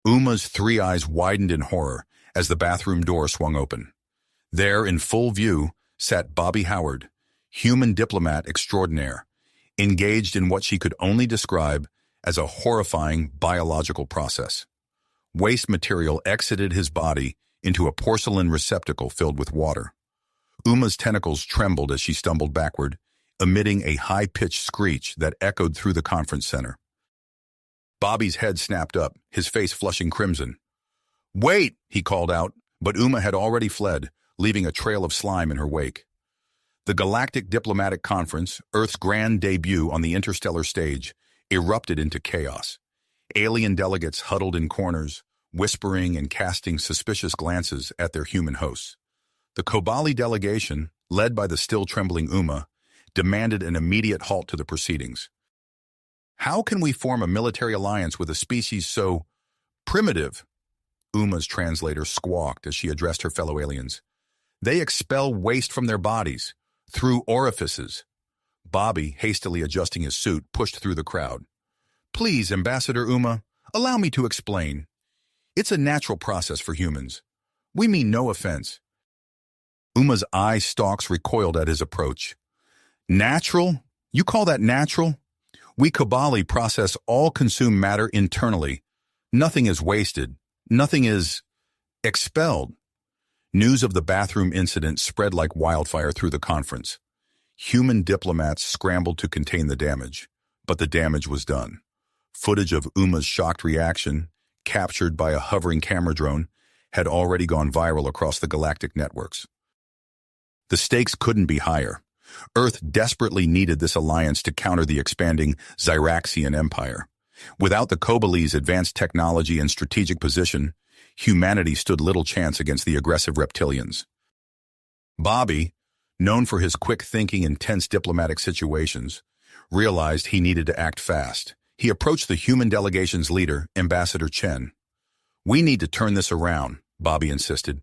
Uma's three eyes widened in horror as the bathroom door swung open. There, in full view, sat Bobby Howard, human diplomat extraordinaire, engaged in what she could only describe as a horrifying biological process. Waste material exited his body into a porcelain receptacle filled with water. Uma's tentacles trembled as she stumbled backward, emitting a high-pitched screech that echoed through the conference center. Bobby's head snapped up, his face flushing crimson. "Wait!" he called out, but Uma had already fled, leaving a trail of slime in her wake. The Galactic Diplomatic Conference, Earth's grand debut on the interstellar stage, erupted into chaos. Alien delegates huddled in corners, whispering and casting suspicious glances at their human hosts. The Kobali delegation, led by the still-trembling Uma, demanded an immediate halt to the proceedings. "How can we form a military alliance with a species so primitive?" Uma's translator squawked as she addressed her fellow aliens. "They expel waste from their bodies, through orifices." Bobby, hastily adjusting his suit, pushed through the crowd. "Please, Ambassador Uma, allow me to explain. It's a natural process for humans. We mean no offense." Uma's eye stalks recoiled at his approach. "Natural? You call that natural? We Kobali process all consumed matter internally. Nothing is wasted. Nothing is expelled." News of the bathroom incident spread like wildfire through the conference. Human diplomats scrambled to contain the damage, but the damage was done. Footage of Uma's shocked reaction, captured by a hovering camera drone, had already gone viral across the galactic networks. The stakes couldn't be higher. Earth desperately needed this alliance to counter the expanding Zyraxian Empire. Without the Kobali's advanced technology and strategic position, humanity stood little chance against the aggressive reptilians. Bobby, known for his quick thinking in tense diplomatic situations, realized he needed to act fast. He approached the human delegation's leader, Ambassador Chen. "We need to turn this around," Bobby insisted.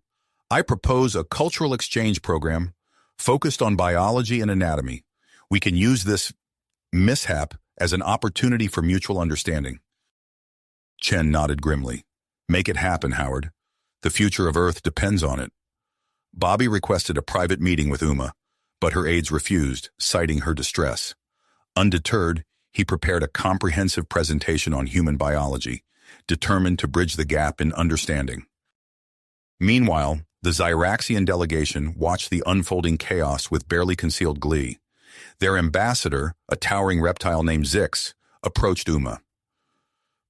"I propose a cultural exchange program focused on biology and anatomy. We can use this mishap as an opportunity for mutual understanding." Chen nodded grimly. "Make it happen, Howard. The future of Earth depends on it." Bobby requested a private meeting with Uma, but her aides refused, citing her distress. Undeterred, he prepared a comprehensive presentation on human biology, determined to bridge the gap in understanding. Meanwhile, the Zyraxian delegation watched the unfolding chaos with barely concealed glee. Their ambassador, a towering reptile named Zix, approached Uma.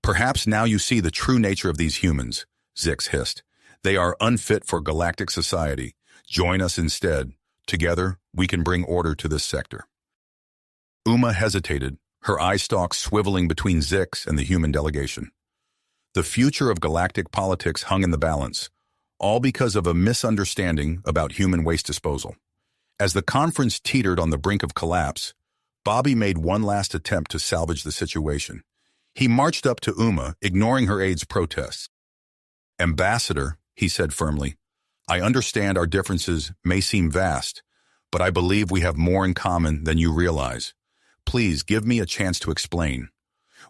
"Perhaps now you see the true nature of these humans," Zix hissed. "They are unfit for galactic society. Join us instead. Together, we can bring order to this sector." Uma hesitated, her eye stalks swiveling between Zix and the human delegation. The future of galactic politics hung in the balance, all because of a misunderstanding about human waste disposal. As the conference teetered on the brink of collapse, Bobby made one last attempt to salvage the situation. He marched up to Uma, ignoring her aide's protests. "Ambassador," he said firmly, "I understand our differences may seem vast, but I believe we have more in common than you realize. Please give me a chance to explain.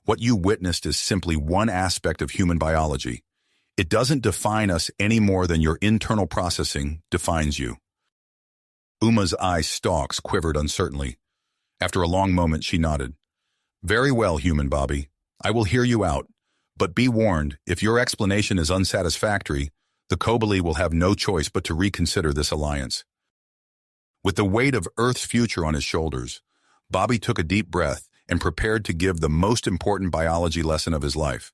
What you witnessed is simply one aspect of human biology. It doesn't define us any more than your internal processing defines you." Uma's eye stalks quivered uncertainly. After a long moment, she nodded. "Very well, human Bobby. I will hear you out. But be warned, if your explanation is unsatisfactory, the Kobali will have no choice but to reconsider this alliance." With the weight of Earth's future on his shoulders, Bobby took a deep breath and prepared to give the most important biology lesson of his life.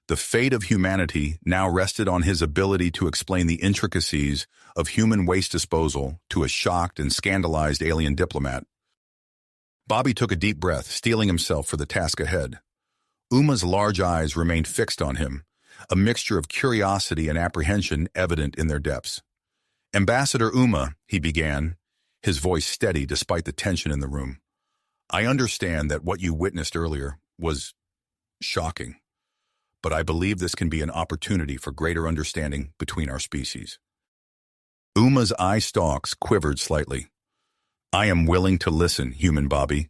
The fate of humanity now rested on his ability to explain the intricacies of human waste disposal to a shocked and scandalized alien diplomat. Bobby took a deep breath, steeling himself for the task ahead. Uma's large eyes remained fixed on him, a mixture of curiosity and apprehension evident in their depths. "Ambassador Uma," he began, his voice steady despite the tension in the room. "I understand that what you witnessed earlier was shocking, but I believe this can be an opportunity for greater understanding between our species." Uma's eye stalks quivered slightly. "I am willing to listen, human Bobby,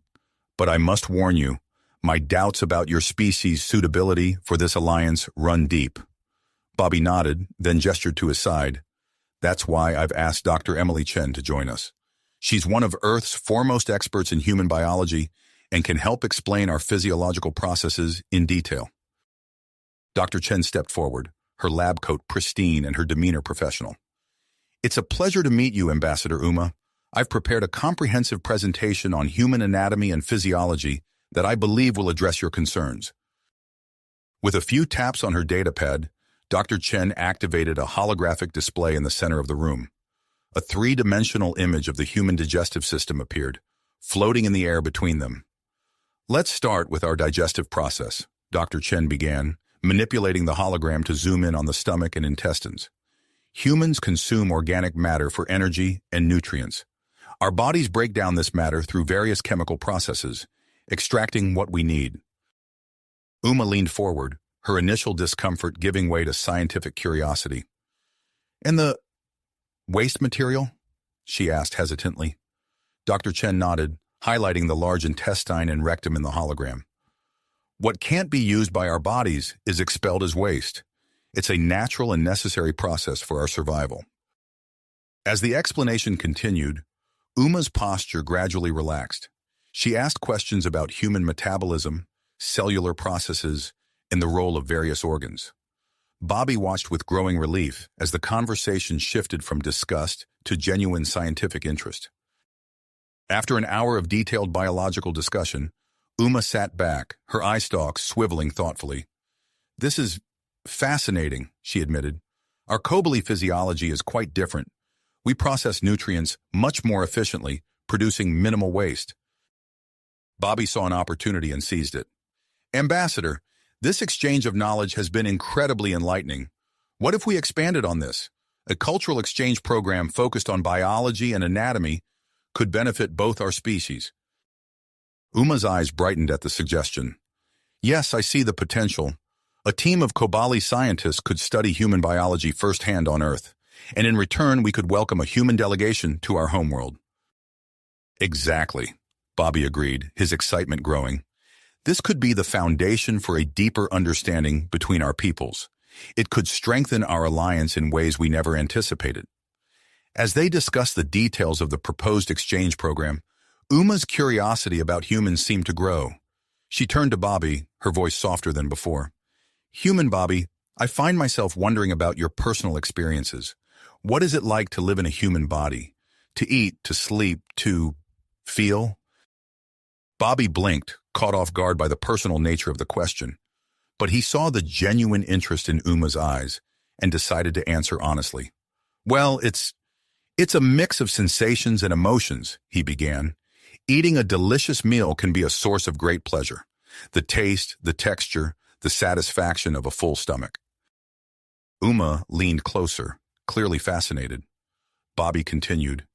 but I must warn you, My doubts about your species' suitability for this alliance run deep. Bobby nodded, then gestured to his side. That's why I've asked Dr. Emily Chen to join us. She's one of Earth's foremost experts in human biology and can help explain our physiological processes in detail. Dr. Chen stepped forward, her lab coat pristine and her demeanor professional. It's a pleasure to meet you, Ambassador Uma. I've prepared a comprehensive presentation on human anatomy and physiology that I believe will address your concerns. With a few taps on her datapad, Dr. Chen activated a holographic display in the center of the room. A three-dimensional image of the human digestive system appeared, floating in the air between them. Let's start with our digestive process, Dr. Chen began, manipulating the hologram to zoom in on the stomach and intestines. Humans consume organic matter for energy and nutrients. Our bodies break down this matter through various chemical processes, extracting what we need. Uma leaned forward, her initial discomfort giving way to scientific curiosity. And the waste material? She asked hesitantly. Dr. Chen nodded, highlighting the large intestine and rectum in the hologram. What can't be used by our bodies is expelled as waste. It's a natural and necessary process for our survival. As the explanation continued, Uma's posture gradually relaxed. She asked questions about human metabolism, cellular processes, and the role of various organs. Bobby watched with growing relief as the conversation shifted from disgust to genuine scientific interest. After an hour of detailed biological discussion, Uma sat back, her eye stalks swiveling thoughtfully. This is fascinating, she admitted. Our Kobili physiology is quite different. We process nutrients much more efficiently, producing minimal waste. Bobby saw an opportunity and seized it. Ambassador, this exchange of knowledge has been incredibly enlightening. What if we expanded on this? A cultural exchange program focused on biology and anatomy could benefit both our species. Uma's eyes brightened at the suggestion. Yes, I see the potential. A team of Kobili scientists could study human biology firsthand on Earth, and in return we could welcome a human delegation to our homeworld. Exactly, Bobby agreed, his excitement growing. This could be the foundation for a deeper understanding between our peoples. It could strengthen our alliance in ways we never anticipated. As they discussed the details of the proposed exchange program, Uma's curiosity about humans seemed to grow. She turned to Bobby, her voice softer than before. Human Bobby, I find myself wondering about your personal experiences. What is it like to live in a human body? To eat, to sleep, to feel? Bobby blinked, caught off guard by the personal nature of the question. But he saw the genuine interest in Uma's eyes and decided to answer honestly. Well, it's a mix of sensations and emotions, he began. Eating a delicious meal can be a source of great pleasure. The taste, the texture, the satisfaction of a full stomach. Uma leaned closer, clearly fascinated. Bobby continued.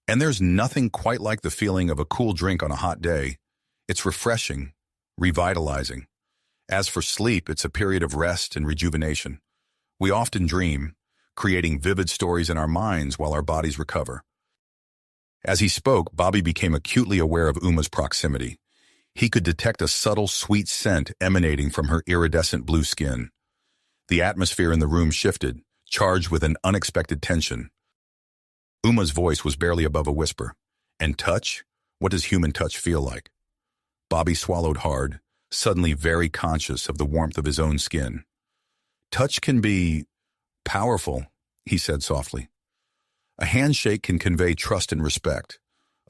And there's nothing quite like the feeling of a cool drink on a hot day. It's refreshing, revitalizing. As for sleep, it's a period of rest and rejuvenation. We often dream, creating vivid stories in our minds while our bodies recover. As he spoke, Bobby became acutely aware of Uma's proximity. He could detect a subtle, sweet scent emanating from her iridescent blue skin. The atmosphere in the room shifted, charged with an unexpected tension. Uma's voice was barely above a whisper. And touch? What does human touch feel like? Bobby swallowed hard, suddenly very conscious of the warmth of his own skin. Touch can be powerful, he said softly. A handshake can convey trust and respect.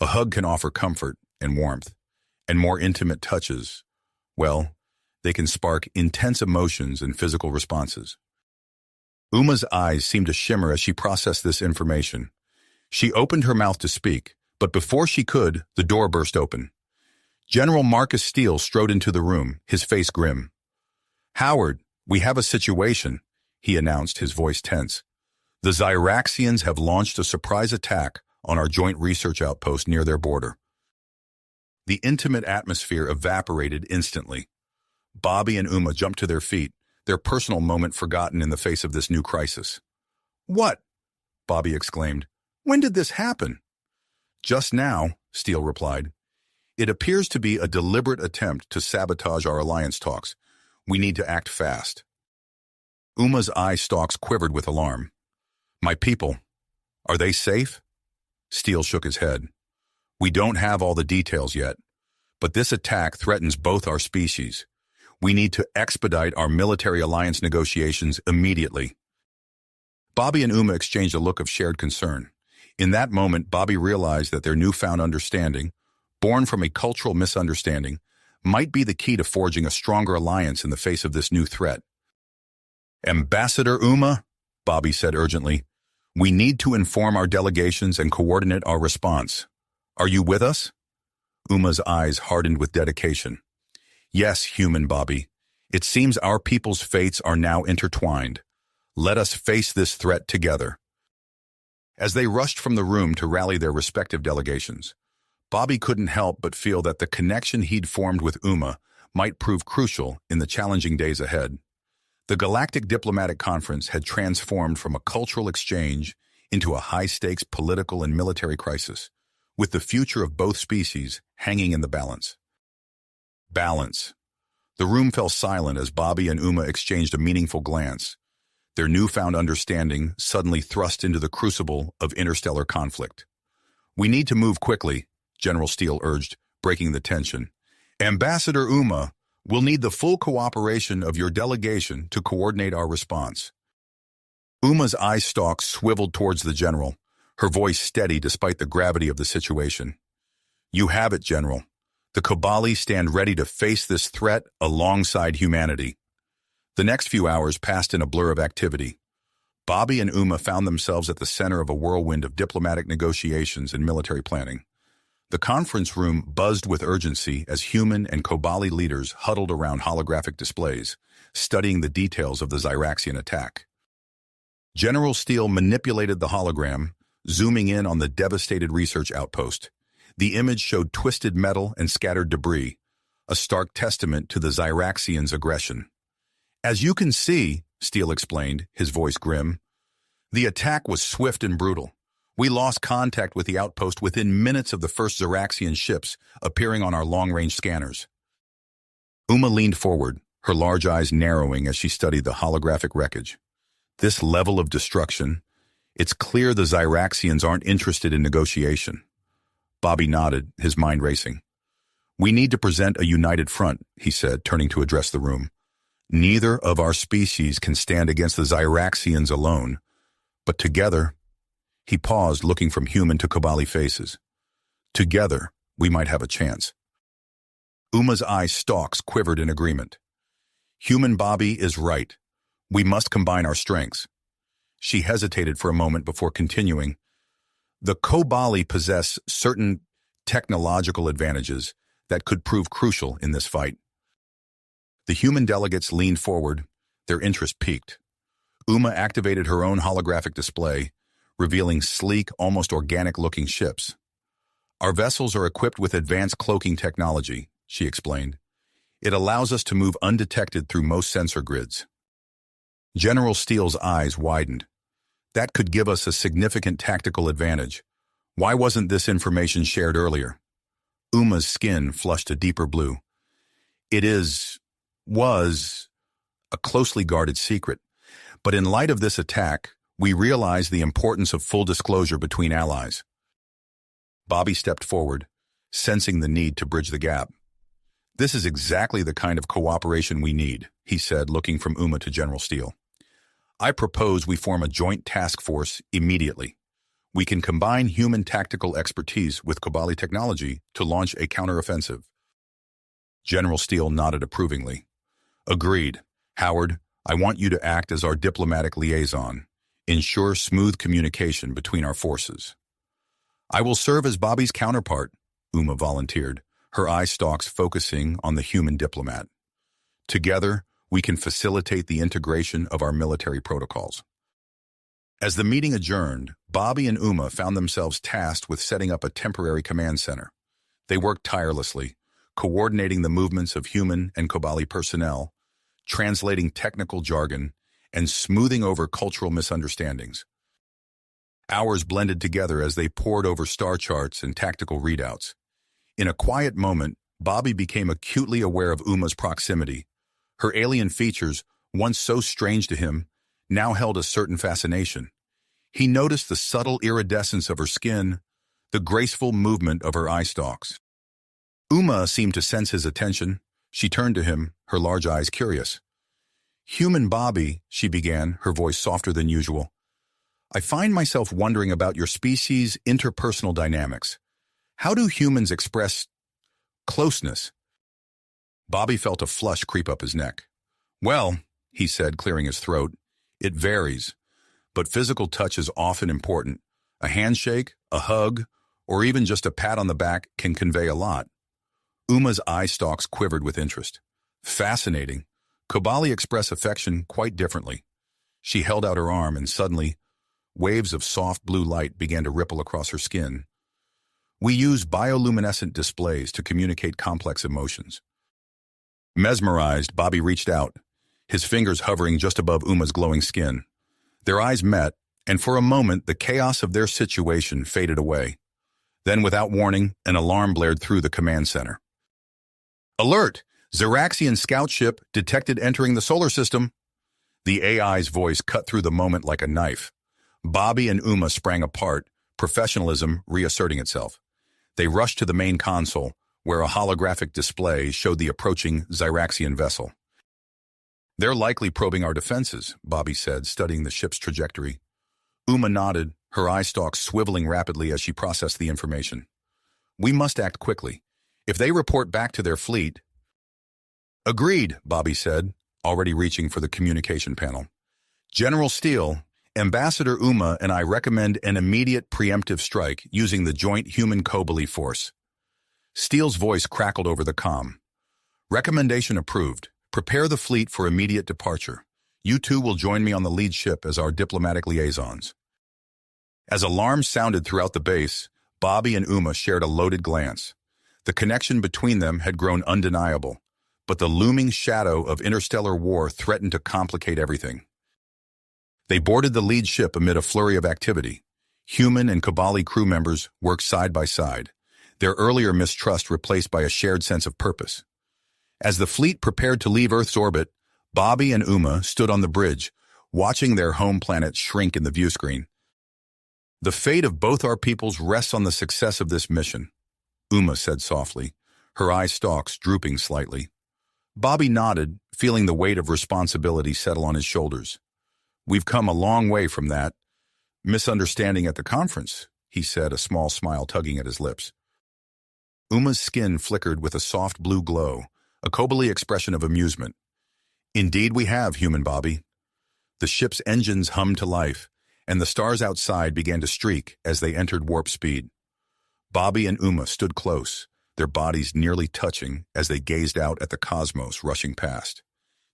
A hug can offer comfort and warmth. And more intimate touches, well, they can spark intense emotions and physical responses. Uma's eyes seemed to shimmer as she processed this information. She opened her mouth to speak, but before she could, the door burst open. General Marcus Steele strode into the room, his face grim. Howard, we have a situation, he announced, his voice tense. The Zyraxians have launched a surprise attack on our joint research outpost near their border. The intimate atmosphere evaporated instantly. Bobby and Uma jumped to their feet, their personal moment forgotten in the face of this new crisis. What? Bobby exclaimed. When did this happen? Just now, Steele replied. It appears to be a deliberate attempt to sabotage our alliance talks. We need to act fast. Uma's eye stalks quivered with alarm. My people, are they safe? Steele shook his head. We don't have all the details yet, but this attack threatens both our species. We need to expedite our military alliance negotiations immediately. Bobby and Uma exchanged a look of shared concern. In that moment, Bobby realized that their newfound understanding, born from a cultural misunderstanding, might be the key to forging a stronger alliance in the face of this new threat. Ambassador Uma, Bobby said urgently, we need to inform our delegations and coordinate our response. Are you with us? Uma's eyes hardened with dedication. Yes, human Bobby. It seems our people's fates are now intertwined. Let us face this threat together. As they rushed from the room to rally their respective delegations, Bobby couldn't help but feel that the connection he'd formed with Uma might prove crucial in the challenging days ahead. The Galactic Diplomatic Conference had transformed from a cultural exchange into a high-stakes political and military crisis, with the future of both species hanging in the balance. Balance. The room fell silent as Bobby and Uma exchanged a meaningful glance, their newfound understanding suddenly thrust into the crucible of interstellar conflict. We need to move quickly, General Steele urged, breaking the tension. Ambassador Uma, we'll need the full cooperation of your delegation to coordinate our response. Uma's eye stalks swiveled towards the general, her voice steady despite the gravity of the situation. You have it, General. The Kobali stand ready to face this threat alongside humanity. The next few hours passed in a blur of activity. Bobby and Uma found themselves at the center of a whirlwind of diplomatic negotiations and military planning. The conference room buzzed with urgency as human and Kobali leaders huddled around holographic displays, studying the details of the Zyraxian attack. General Steele manipulated the hologram, zooming in on the devastated research outpost. The image showed twisted metal and scattered debris, a stark testament to the Zyraxians' aggression. As you can see, Steele explained, his voice grim, the attack was swift and brutal. We lost contact with the outpost within minutes of the first Zyraxian ships appearing on our long-range scanners. Uma leaned forward, her large eyes narrowing as she studied the holographic wreckage. This level of destruction, it's clear the Zyraxians aren't interested in negotiation. Bobby nodded, his mind racing. We need to present a united front, he said, turning to address the room. Neither of our species can stand against the Zyraxians alone, but together. He paused, looking from human to Kobali faces. Together, we might have a chance. Uma's eye stalks quivered in agreement. Human Bobby is right. We must combine our strengths. She hesitated for a moment before continuing. The Kobali possess certain technological advantages that could prove crucial in this fight. The human delegates leaned forward, their interest piqued. Uma activated her own holographic display, revealing sleek, almost organic-looking ships. Our vessels are equipped with advanced cloaking technology, she explained. It allows us to move undetected through most sensor grids. General Steele's eyes widened. That could give us a significant tactical advantage. Why wasn't this information shared earlier? Uma's skin flushed a deeper blue. It was a closely guarded secret, but in light of this attack, we realize the importance of full disclosure between allies. Bobby stepped forward, sensing the need to bridge the gap. This is exactly the kind of cooperation we need, he said, looking from Uma to General Steele. I propose we form a joint task force immediately. We can combine human tactical expertise with Kobali technology to launch a counteroffensive. General Steele nodded approvingly. Agreed. Howard, I want you to act as our diplomatic liaison. Ensure smooth communication between our forces. I will serve as Bobby's counterpart, Uma volunteered, her eye stalks focusing on the human diplomat. Together, we can facilitate the integration of our military protocols. As the meeting adjourned, Bobby and Uma found themselves tasked with setting up a temporary command center. They worked tirelessly, coordinating the movements of human and Kobali personnel, translating technical jargon, and smoothing over cultural misunderstandings. Hours blended together as they pored over star charts and tactical readouts. In a quiet moment, Bobby became acutely aware of Uma's proximity. Her alien features, once so strange to him, now held a certain fascination. He noticed the subtle iridescence of her skin, the graceful movement of her eye stalks. Uma seemed to sense his attention. She turned to him, her large eyes curious. "Human Bobby," she began, her voice softer than usual. "I find myself wondering about your species' interpersonal dynamics. How do humans express closeness?" Bobby felt a flush creep up his neck. "Well," he said, clearing his throat, "it varies. But physical touch is often important. A handshake, a hug, or even just a pat on the back can convey a lot." Uma's eye stalks quivered with interest. "Fascinating. Kobali express affection quite differently." She held out her arm, and suddenly, waves of soft blue light began to ripple across her skin. "We use bioluminescent displays to communicate complex emotions." Mesmerized, Bobby reached out, his fingers hovering just above Uma's glowing skin. Their eyes met, and for a moment the chaos of their situation faded away. Then, without warning, an alarm blared through the command center. "Alert! Xeraxian scout ship detected entering the solar system." The AI's voice cut through the moment like a knife. Bobby and Uma sprang apart, professionalism reasserting itself. They rushed to the main console, where a holographic display showed the approaching Xeraxian vessel. "They're likely probing our defenses," Bobby said, studying the ship's trajectory. Uma nodded, her eye stalks swiveling rapidly as she processed the information. "We must act quickly. If they report back to their fleet—" "Agreed," Bobby said, already reaching for the communication panel. "General Steele, Ambassador Uma and I recommend an immediate preemptive strike using the Joint Human Kobali Force." Steele's voice crackled over the comm. "Recommendation approved. Prepare the fleet for immediate departure. You two will join me on the lead ship as our diplomatic liaisons." As alarms sounded throughout the base, Bobby and Uma shared a loaded glance. The connection between them had grown undeniable, but the looming shadow of interstellar war threatened to complicate everything. They boarded the lead ship amid a flurry of activity. Human and Kobali crew members worked side by side, their earlier mistrust replaced by a shared sense of purpose. As the fleet prepared to leave Earth's orbit, Bobby and Uma stood on the bridge, watching their home planet shrink in the viewscreen. "The fate of both our peoples rests on the success of this mission," Uma said softly, her eye stalks drooping slightly. Bobby nodded, feeling the weight of responsibility settle on his shoulders. "We've come a long way from that misunderstanding at the conference," he said, a small smile tugging at his lips. Uma's skin flickered with a soft blue glow, a Kobali expression of amusement. "Indeed we have, Human Bobby." The ship's engines hummed to life, and the stars outside began to streak as they entered warp speed. Bobby and Uma stood close, their bodies nearly touching as they gazed out at the cosmos rushing past.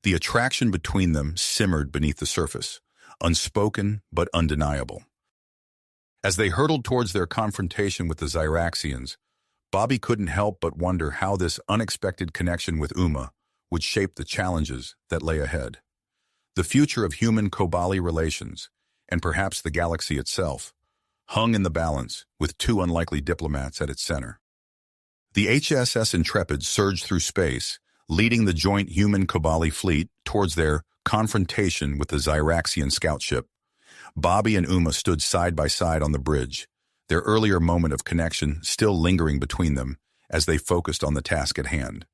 The attraction between them simmered beneath the surface, unspoken but undeniable. As they hurtled towards their confrontation with the Xeraxians, Bobby couldn't help but wonder how this unexpected connection with Uma would shape the challenges that lay ahead. The future of human-Kobali relations, and perhaps the galaxy itself, hung in the balance with two unlikely diplomats at its center. The HSS Intrepid surged through space, leading the joint human-Kobali fleet towards their confrontation with the Xeraxian scout ship. Bobby and Uma stood side by side on the bridge, their earlier moment of connection still lingering between them as they focused on the task at hand.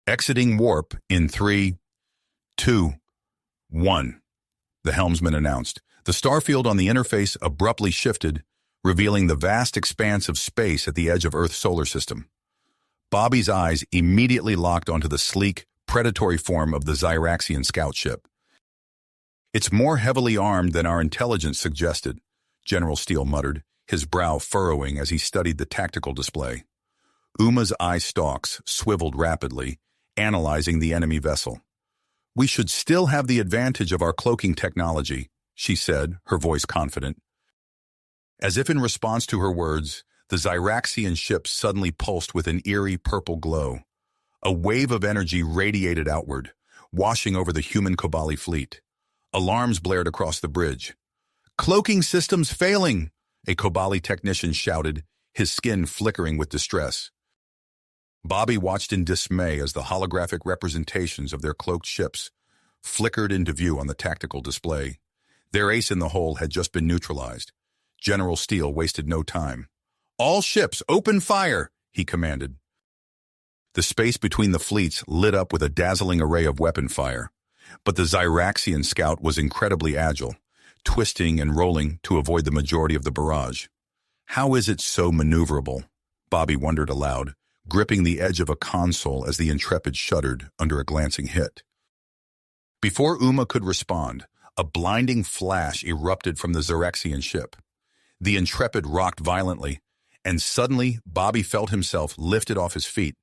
"Exiting warp in 3, 2, 1, the helmsman announced. The starfield on the interface abruptly shifted, revealing the vast expanse of space at the edge of Earth's solar system. Bobby's eyes immediately locked onto the sleek, predatory form of the Xeraxian scout ship. "It's more heavily armed than our intelligence suggested," General Steele muttered, his brow furrowing as he studied the tactical display. Uma's eye stalks swiveled rapidly, analyzing the enemy vessel. "We should still have the advantage of our cloaking technology," she said, her voice confident. As if in response to her words, the Xeraxian ship suddenly pulsed with an eerie purple glow. A wave of energy radiated outward, washing over the human Kobali fleet. Alarms blared across the bridge. "Cloaking systems failing!" a Kobali technician shouted, his skin flickering with distress. Bobby watched in dismay as the holographic representations of their cloaked ships flickered into view on the tactical display. Their ace in the hole had just been neutralized. General Steele wasted no time. "All ships, open fire!" he commanded. The space between the fleets lit up with a dazzling array of weapon fire. But the Zyraxian scout was incredibly agile, twisting and rolling to avoid the majority of the barrage. How is it so maneuverable? Bobby wondered aloud, gripping the edge of a console as the Intrepid shuddered under a glancing hit. Before Uma could respond, a blinding flash erupted from the Zyraxian ship. The Intrepid rocked violently, and suddenly Bobby felt himself lifted off his feet.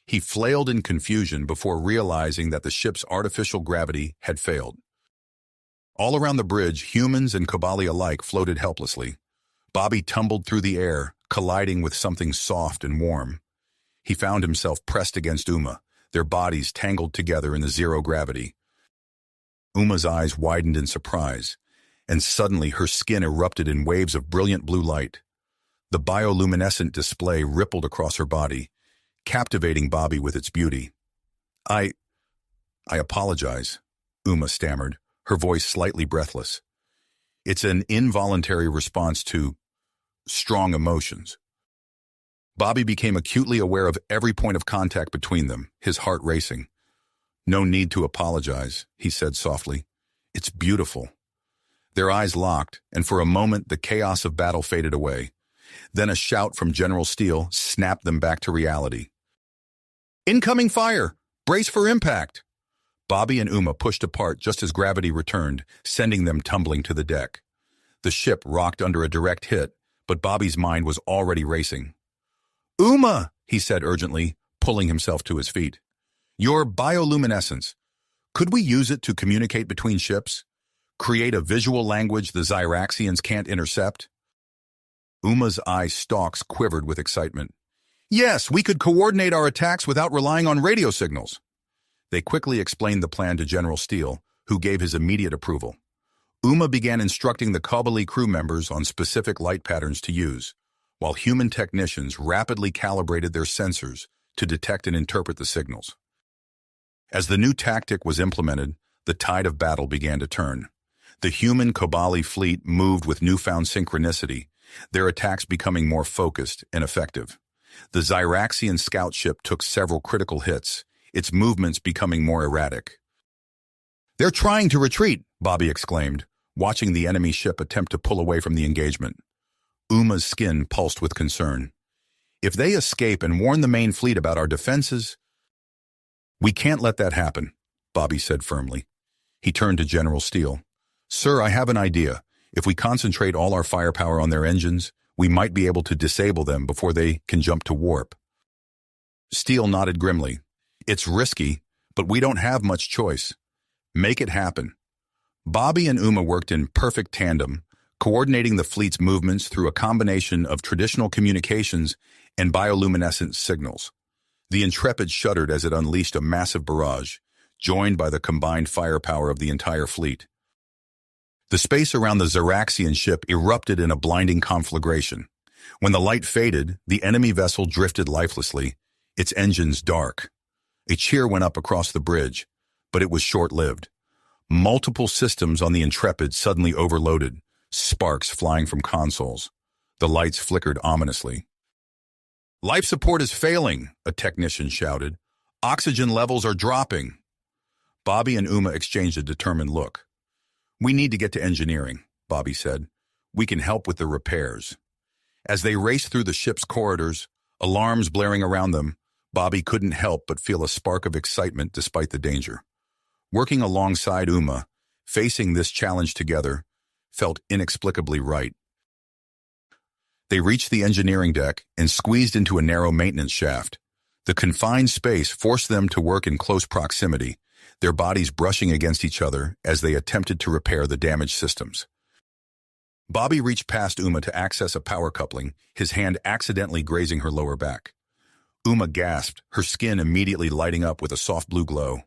He flailed in confusion before realizing that the ship's artificial gravity had failed. All around the bridge, humans and Kobali alike floated helplessly. Bobby tumbled through the air, colliding with something soft and warm. He found himself pressed against Uma, their bodies tangled together in the zero gravity. Uma's eyes widened in surprise, and suddenly her skin erupted in waves of brilliant blue light. The bioluminescent display rippled across her body, captivating Bobby with its beauty. I apologize," Uma stammered, her voice slightly breathless. "It's an involuntary response to strong emotions." Bobby became acutely aware of every point of contact between them, his heart racing. "No need to apologize," he said softly. "It's beautiful." Their eyes locked, and for a moment the chaos of battle faded away. Then a shout from General Steele snapped them back to reality. "Incoming fire! Brace for impact!" Bobby and Uma pushed apart just as gravity returned, sending them tumbling to the deck. The ship rocked under a direct hit, but Bobby's mind was already racing. "Uma," he said urgently, pulling himself to his feet. "Your bioluminescence. Could we use it to communicate between ships? Create a visual language the Zyraxians can't intercept?" Uma's eye stalks quivered with excitement. "Yes, we could coordinate our attacks without relying on radio signals." They quickly explained the plan to General Steele, who gave his immediate approval. Uma began instructing the Kobali crew members on specific light patterns to use, while human technicians rapidly calibrated their sensors to detect and interpret the signals. As the new tactic was implemented, the tide of battle began to turn. The human Kobali fleet moved with newfound synchronicity, their attacks becoming more focused and effective. The Zyraxian scout ship took several critical hits, its movements becoming more erratic. "They're trying to retreat," Bobby exclaimed, watching the enemy ship attempt to pull away from the engagement. Uma's skin pulsed with concern. "If they escape and warn the main fleet about our defenses—" "We can't let that happen," Bobby said firmly. He turned to General Steele. "Sir, I have an idea. If we concentrate all our firepower on their engines, we might be able to disable them before they can jump to warp." Steele nodded grimly. "It's risky, but we don't have much choice. Make it happen." Bobby and Uma worked in perfect tandem, coordinating the fleet's movements through a combination of traditional communications and bioluminescent signals. The Intrepid shuddered as it unleashed a massive barrage, joined by the combined firepower of the entire fleet. The space around the Zyraxian ship erupted in a blinding conflagration. When the light faded, the enemy vessel drifted lifelessly, its engines dark. A cheer went up across the bridge, but it was short-lived. Multiple systems on the Intrepid suddenly overloaded, sparks flying from consoles. The lights flickered ominously. "Life support is failing," a technician shouted. "Oxygen levels are dropping." Bobby and Uma exchanged a determined look. "We need to get to engineering," Bobby said. "We can help with the repairs." As they raced through the ship's corridors, alarms blaring around them, Bobby couldn't help but feel a spark of excitement despite the danger. Working alongside Uma, facing this challenge together, felt inexplicably right. They reached the engineering deck and squeezed into a narrow maintenance shaft. The confined space forced them to work in close proximity, their bodies brushing against each other as they attempted to repair the damaged systems. Bobby reached past Uma to access a power coupling, his hand accidentally grazing her lower back. Uma gasped, her skin immediately lighting up with a soft blue glow.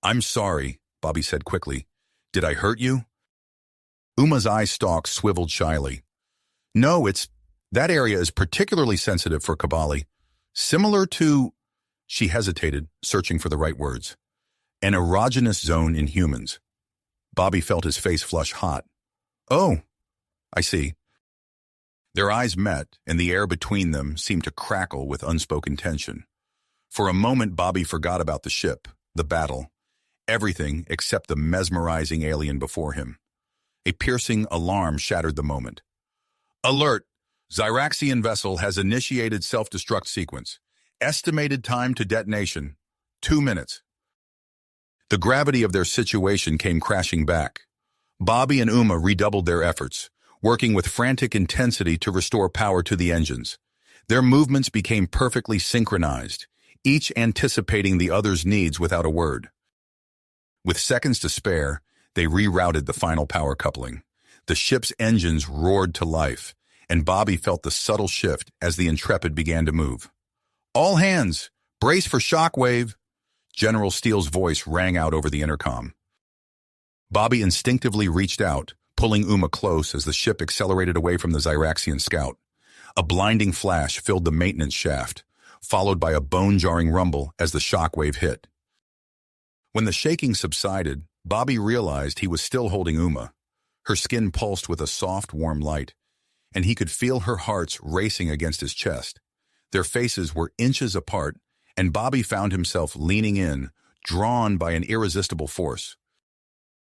"I'm sorry," Bobby said quickly. "Did I hurt you?" Uma's eye stalks swiveled shyly. "No, that area is particularly sensitive for Kobali. Similar to..." She hesitated, searching for the right words. An erogenous zone in humans. Bobby felt his face flush hot. Oh, I see. Their eyes met, and the air between them seemed to crackle with unspoken tension. For a moment, Bobby forgot about the ship, the battle, everything except the mesmerizing alien before him. A piercing alarm shattered the moment. Alert! Zyraxian vessel has initiated self-destruct sequence. Estimated time to detonation, 2 minutes. The gravity of their situation came crashing back. Bobby and Uma redoubled their efforts, working with frantic intensity to restore power to the engines. Their movements became perfectly synchronized, each anticipating the other's needs without a word. With seconds to spare, they rerouted the final power coupling. The ship's engines roared to life, and Bobby felt the subtle shift as the Intrepid began to move. All hands, brace for shockwave! General Steele's voice rang out over the intercom. Bobby instinctively reached out, pulling Uma close as the ship accelerated away from the Zyraxian scout. A blinding flash filled the maintenance shaft, followed by a bone-jarring rumble as the shockwave hit. When the shaking subsided, Bobby realized he was still holding Uma. Her skin pulsed with a soft, warm light, and he could feel her hearts racing against his chest. Their faces were inches apart, and Bobby found himself leaning in, drawn by an irresistible force.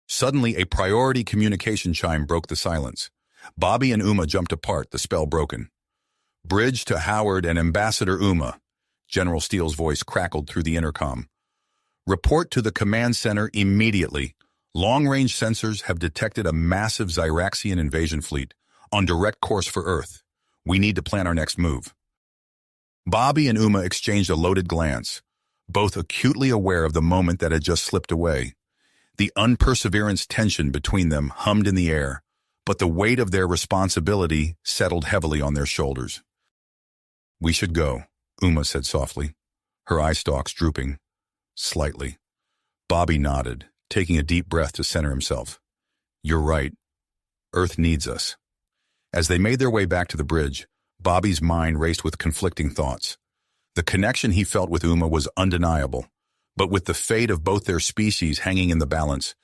Suddenly, a priority communication chime broke the silence. Bobby and Uma jumped apart, the spell broken. Bridge to Howard and Ambassador Uma. General Steele's voice crackled through the intercom. Report to the command center immediately. Long-range sensors have detected a massive Zyraxian invasion fleet on direct course for Earth. We need to plan our next move. Bobby and Uma exchanged a loaded glance, both acutely aware of the moment that had just slipped away. The unperseverance tension between them hummed in the air, but the weight of their responsibility settled heavily on their shoulders. We should go, Uma said softly, her eye stalks drooping slightly. Bobby nodded, taking a deep breath to center himself. You're right. Earth needs us. As they made their way back to the bridge, Bobby's mind raced with conflicting thoughts. The connection he felt with Uma was undeniable, but with the fate of both their species hanging in the balance,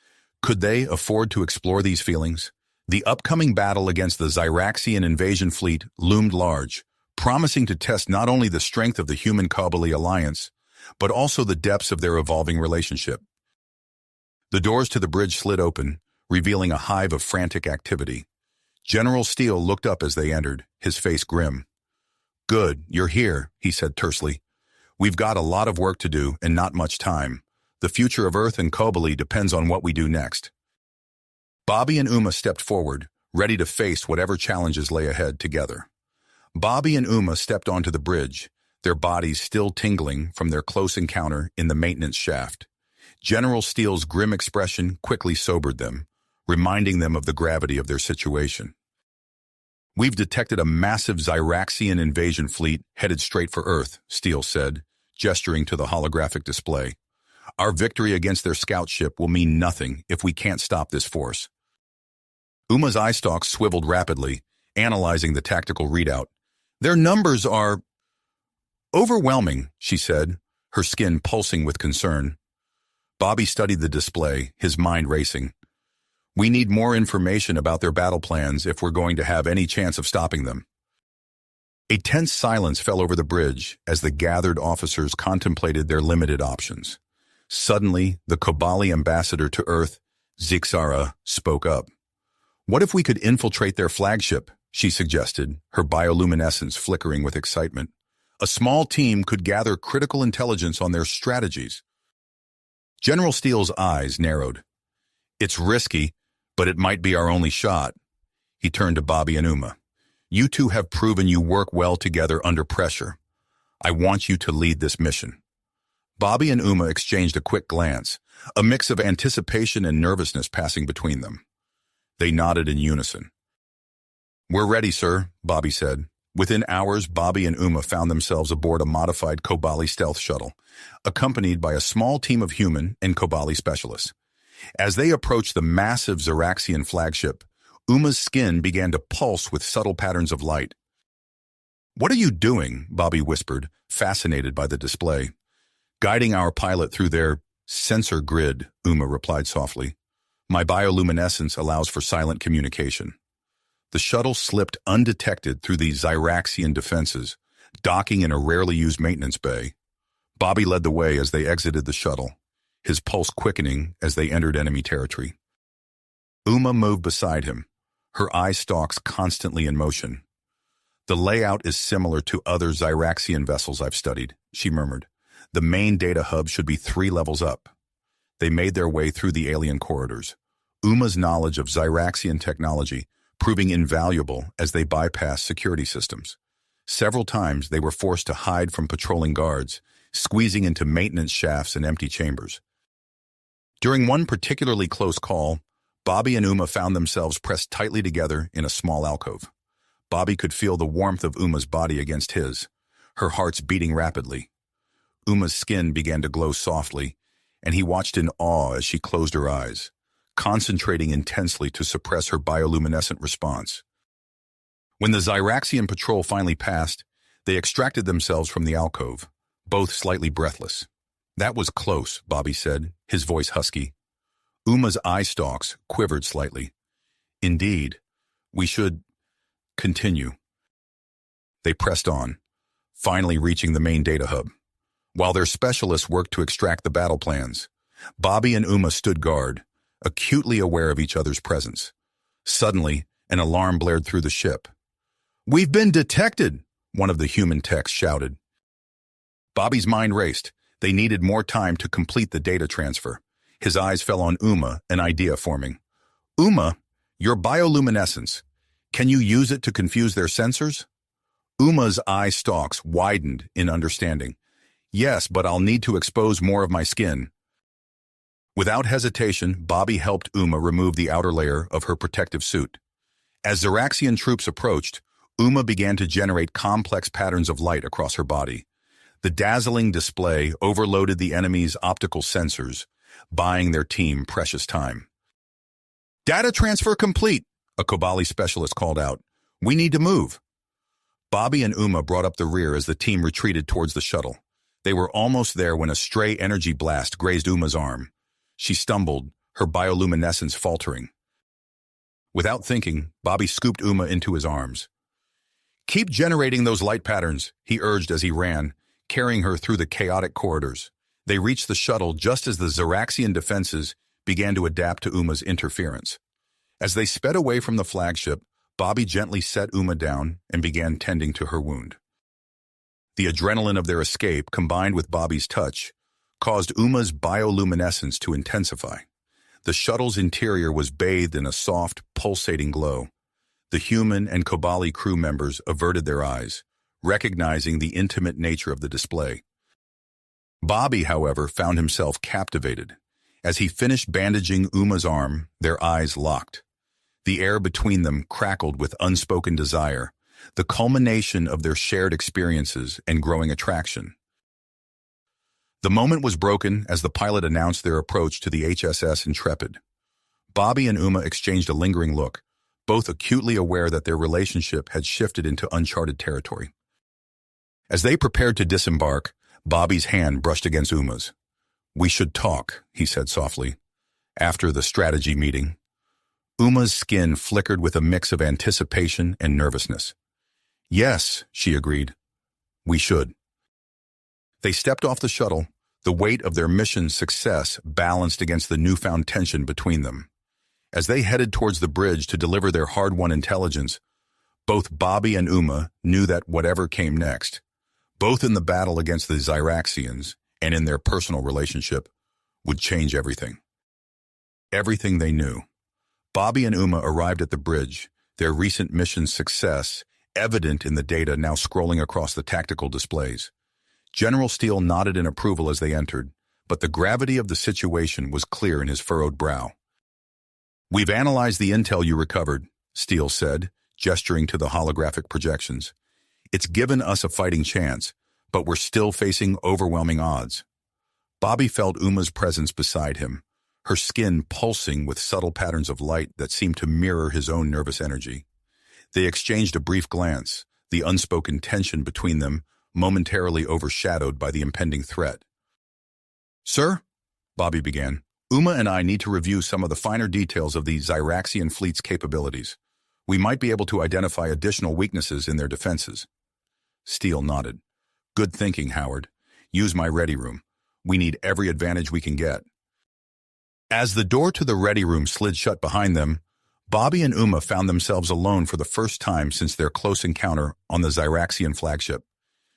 could they afford to explore these feelings? The upcoming battle against the Zyraxian invasion fleet loomed large, promising to test not only the strength of the human-Kabali alliance, but also the depths of their evolving relationship. The doors to the bridge slid open, revealing a hive of frantic activity. General Steele looked up as they entered, his face grim. Good, you're here, he said tersely. We've got a lot of work to do and not much time. The future of Earth and Kabali depends on what we do next. Bobby and Uma stepped forward, ready to face whatever challenges lay ahead together. Bobby and Uma stepped onto the bridge, their bodies still tingling from their close encounter in the maintenance shaft. General Steele's grim expression quickly sobered them, reminding them of the gravity of their situation. We've detected a massive Zyraxian invasion fleet headed straight for Earth, Steele said, gesturing to the holographic display. Our victory against their scout ship will mean nothing if we can't stop this force. Uma's eye stalks swiveled rapidly, analyzing the tactical readout. Their numbers are overwhelming, she said, her skin pulsing with concern. Bobby studied the display, his mind racing. We need more information about their battle plans if we're going to have any chance of stopping them. A tense silence fell over the bridge as the gathered officers contemplated their limited options. Suddenly, the Kabali ambassador to Earth, Zixara, spoke up. What if we could infiltrate their flagship? She suggested, her bioluminescence flickering with excitement. A small team could gather critical intelligence on their strategies. General Steele's eyes narrowed. It's risky, but it might be our only shot. He turned to Bobby and Uma. You two have proven you work well together under pressure. I want you to lead this mission. Bobby and Uma exchanged a quick glance, a mix of anticipation and nervousness passing between them. They nodded in unison. We're ready, sir, Bobby said. Within hours, Bobby and Uma found themselves aboard a modified Kabali stealth shuttle, accompanied by a small team of human and Kabali specialists. As they approached the massive Zyraxian flagship, Uma's skin began to pulse with subtle patterns of light. What are you doing? Bobby whispered, fascinated by the display. Guiding our pilot through their sensor grid, Uma replied softly. My bioluminescence allows for silent communication. The shuttle slipped undetected through the Zyraxian defenses, docking in a rarely used maintenance bay. Bobby led the way as they exited the shuttle, his pulse quickening as they entered enemy territory. Uma moved beside him, her eye stalks constantly in motion. The layout is similar to other Zyraxian vessels I've studied, she murmured. The main data hub should be 3 levels up. They made their way through the alien corridors, Uma's knowledge of Zyraxian technology proving invaluable as they bypassed security systems. Several times they were forced to hide from patrolling guards, squeezing into maintenance shafts and empty chambers. During one particularly close call, Bobby and Uma found themselves pressed tightly together in a small alcove. Bobby could feel the warmth of Uma's body against his, her heart's beating rapidly. Uma's skin began to glow softly, and he watched in awe as she closed her eyes, concentrating intensely to suppress her bioluminescent response. When the Zyraxian patrol finally passed, they extracted themselves from the alcove, both slightly breathless. That was close, Bobby said, his voice husky. Uma's eye stalks quivered slightly. Indeed, we should continue. They pressed on, finally reaching the main data hub. While their specialists worked to extract the battle plans, Bobby and Uma stood guard, acutely aware of each other's presence. Suddenly, an alarm blared through the ship. We've been detected, one of the human techs shouted. Bobby's mind raced. They needed more time to complete the data transfer. His eyes fell on Uma, an idea forming. Uma, your bioluminescence. Can you use it to confuse their sensors? Uma's eye stalks widened in understanding. Yes, but I'll need to expose more of my skin. Without hesitation, Bobby helped Uma remove the outer layer of her protective suit. As Zyraxian troops approached, Uma began to generate complex patterns of light across her body. The dazzling display overloaded the enemy's optical sensors, buying their team precious time. Data transfer complete, a Kobali specialist called out. We need to move. Bobby and Uma brought up the rear as the team retreated towards the shuttle. They were almost there when a stray energy blast grazed Uma's arm. She stumbled, her bioluminescence faltering. Without thinking, Bobby scooped Uma into his arms. Keep generating those light patterns, he urged as he ran, carrying her through the chaotic corridors. They reached the shuttle just as the Zyraxian defenses began to adapt to Uma's interference. As they sped away from the flagship, Bobby gently set Uma down and began tending to her wound. The adrenaline of their escape, combined with Bobby's touch, caused Uma's bioluminescence to intensify. The shuttle's interior was bathed in a soft, pulsating glow. The human and Kobali crew members averted their eyes, recognizing the intimate nature of the display. Bobby, however, found himself captivated. As he finished bandaging Uma's arm, their eyes locked. The air between them crackled with unspoken desire, the culmination of their shared experiences and growing attraction. The moment was broken as the pilot announced their approach to the HSS Intrepid. Bobby and Uma exchanged a lingering look, both acutely aware that their relationship had shifted into uncharted territory. As they prepared to disembark, Bobby's hand brushed against Uma's. We should talk, he said softly. After the strategy meeting, Uma's skin flickered with a mix of anticipation and nervousness. Yes, she agreed. We should. They stepped off the shuttle, the weight of their mission's success balanced against the newfound tension between them. As they headed towards the bridge to deliver their hard-won intelligence, both Bobby and Uma knew that whatever came next, both in the battle against the Zyraxians and in their personal relationship, would change everything. Everything they knew. Bobby and Uma arrived at the bridge, their recent mission's success evident in the data now scrolling across the tactical displays. General Steele nodded in approval as they entered, but the gravity of the situation was clear in his furrowed brow. We've analyzed the intel you recovered, Steele said, gesturing to the holographic projections. It's given us a fighting chance, but we're still facing overwhelming odds. Bobby felt Uma's presence beside him, her skin pulsing with subtle patterns of light that seemed to mirror his own nervous energy. They exchanged a brief glance, the unspoken tension between them momentarily overshadowed by the impending threat. Sir, Bobby began, Uma and I need to review some of the finer details of the Zyraxian fleet's capabilities. We might be able to identify additional weaknesses in their defenses. Steele nodded. Good thinking, Howard. Use my ready room. We need every advantage we can get. As the door to the ready room slid shut behind them, Bobby and Uma found themselves alone for the first time since their close encounter on the Zyraxian flagship.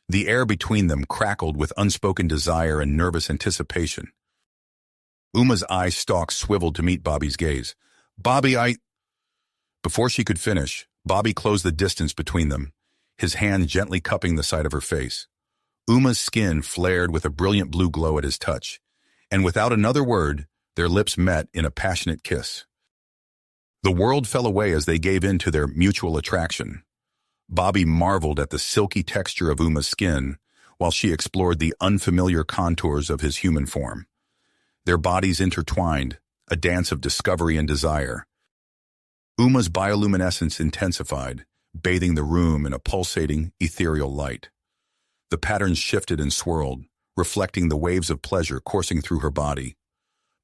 The air between them crackled with unspoken desire and nervous anticipation. Uma's eye stalks swiveled to meet Bobby's gaze. Bobby, Before she could finish, Bobby closed the distance between them, his hand gently cupping the side of her face. Uma's skin flared with a brilliant blue glow at his touch, and without another word, their lips met in a passionate kiss. The world fell away as they gave in to their mutual attraction. Bobby marveled at the silky texture of Uma's skin, while she explored the unfamiliar contours of his human form. Their bodies intertwined, a dance of discovery and desire. Uma's bioluminescence intensified, bathing the room in a pulsating, ethereal light. The patterns shifted and swirled, reflecting the waves of pleasure coursing through her body.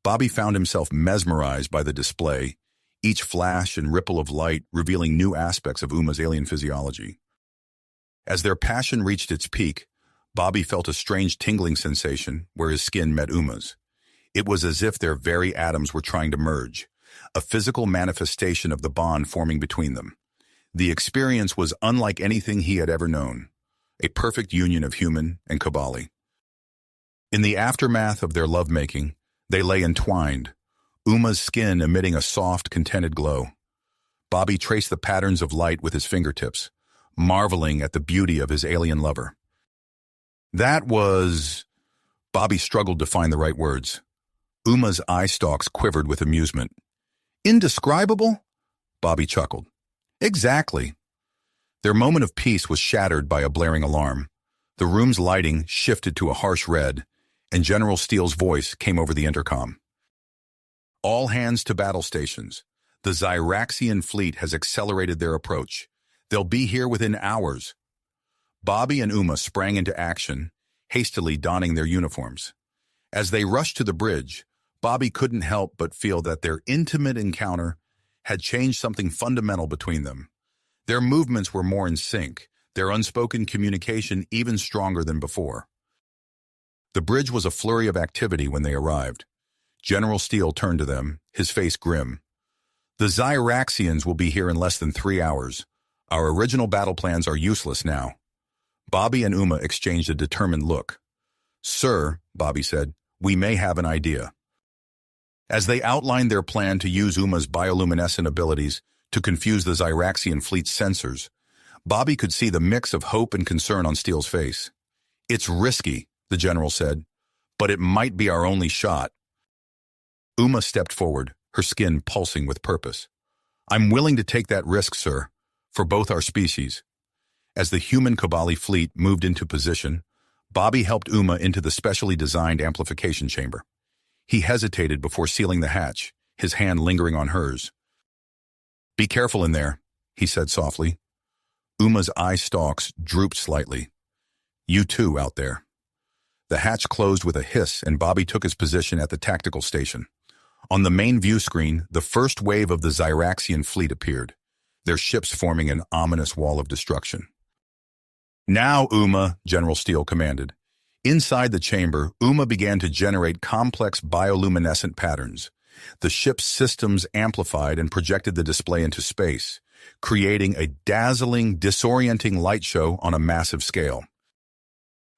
Bobby found himself mesmerized by the display, each flash and ripple of light revealing new aspects of Uma's alien physiology. As their passion reached its peak, Bobby felt a strange tingling sensation where his skin met Uma's. It was as if their very atoms were trying to merge, a physical manifestation of the bond forming between them. The experience was unlike anything he had ever known, a perfect union of human and Kabali. In the aftermath of their lovemaking, they lay entwined, Uma's skin emitting a soft, contented glow. Bobby traced the patterns of light with his fingertips, marveling at the beauty of his alien lover. That was... Bobby struggled to find the right words. Uma's eye stalks quivered with amusement. Indescribable? Bobby chuckled. Exactly. Their moment of peace was shattered by a blaring alarm. The room's lighting shifted to a harsh red, and General Steele's voice came over the intercom. All hands to battle stations. The Zyraxian fleet has accelerated their approach. They'll be here within hours. Bobby and Uma sprang into action, hastily donning their uniforms. As they rushed to the bridge, Bobby couldn't help but feel that their intimate encounter had changed something fundamental between them. Their movements were more in sync, their unspoken communication even stronger than before. The bridge was a flurry of activity when they arrived. General Steele turned to them, his face grim. The Zyraxians will be here in less than 3 hours. Our original battle plans are useless now. Bobby and Uma exchanged a determined look. Sir, Bobby said, we may have an idea. As they outlined their plan to use Uma's bioluminescent abilities to confuse the Zyraxian fleet's sensors, Bobby could see the mix of hope and concern on Steele's face. It's risky, the general said, but it might be our only shot. Uma stepped forward, her skin pulsing with purpose. I'm willing to take that risk, sir, for both our species. As the human Kabali fleet moved into position, Bobby helped Uma into the specially designed amplification chamber. He hesitated before sealing the hatch, his hand lingering on hers. Be careful in there, he said softly. Uma's eye stalks drooped slightly. You too, out there. The hatch closed with a hiss and Bobby took his position at the tactical station. On the main view screen, the first wave of the Zyraxian fleet appeared, their ships forming an ominous wall of destruction. Now, Uma, General Steele commanded. Inside the chamber, Uma began to generate complex bioluminescent patterns. The ship's systems amplified and projected the display into space, creating a dazzling, disorienting light show on a massive scale.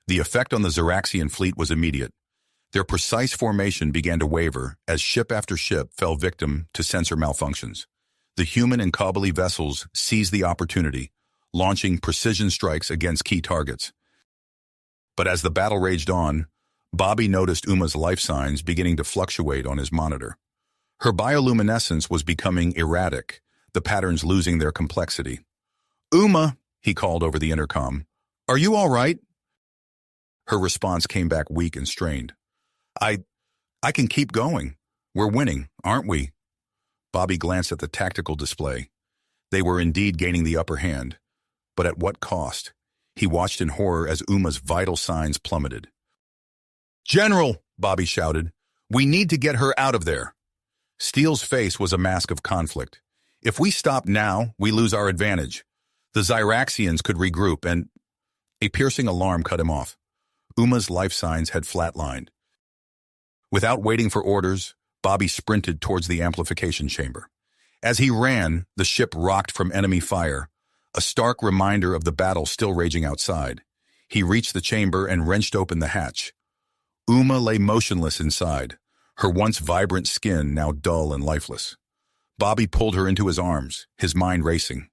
The effect on the Zyraxian fleet was immediate. Their precise formation began to waver as ship after ship fell victim to sensor malfunctions. The human and Kabali vessels seized the opportunity, launching precision strikes against key targets. But as the battle raged on, Bobby noticed Uma's life signs beginning to fluctuate on his monitor. Her bioluminescence was becoming erratic, the patterns losing their complexity. Uma, he called over the intercom, are you all right? Her response came back weak and strained. I can keep going. We're winning, aren't we? Bobby glanced at the tactical display. They were indeed gaining the upper hand, but at what cost? He watched in horror as Uma's vital signs plummeted. General, Bobby shouted. "We need to get her out of there." Steele's face was a mask of conflict. "If we stop now, we lose our advantage. The Zyraxians could regroup and—" A piercing alarm cut him off. Uma's life signs had flatlined. Without waiting for orders, Bobby sprinted towards the amplification chamber. As he ran, the ship rocked from enemy fire, a stark reminder of the battle still raging outside. He reached the chamber and wrenched open the hatch. Uma lay motionless inside, her once vibrant skin now dull and lifeless. Bobby pulled her into his arms, his mind racing.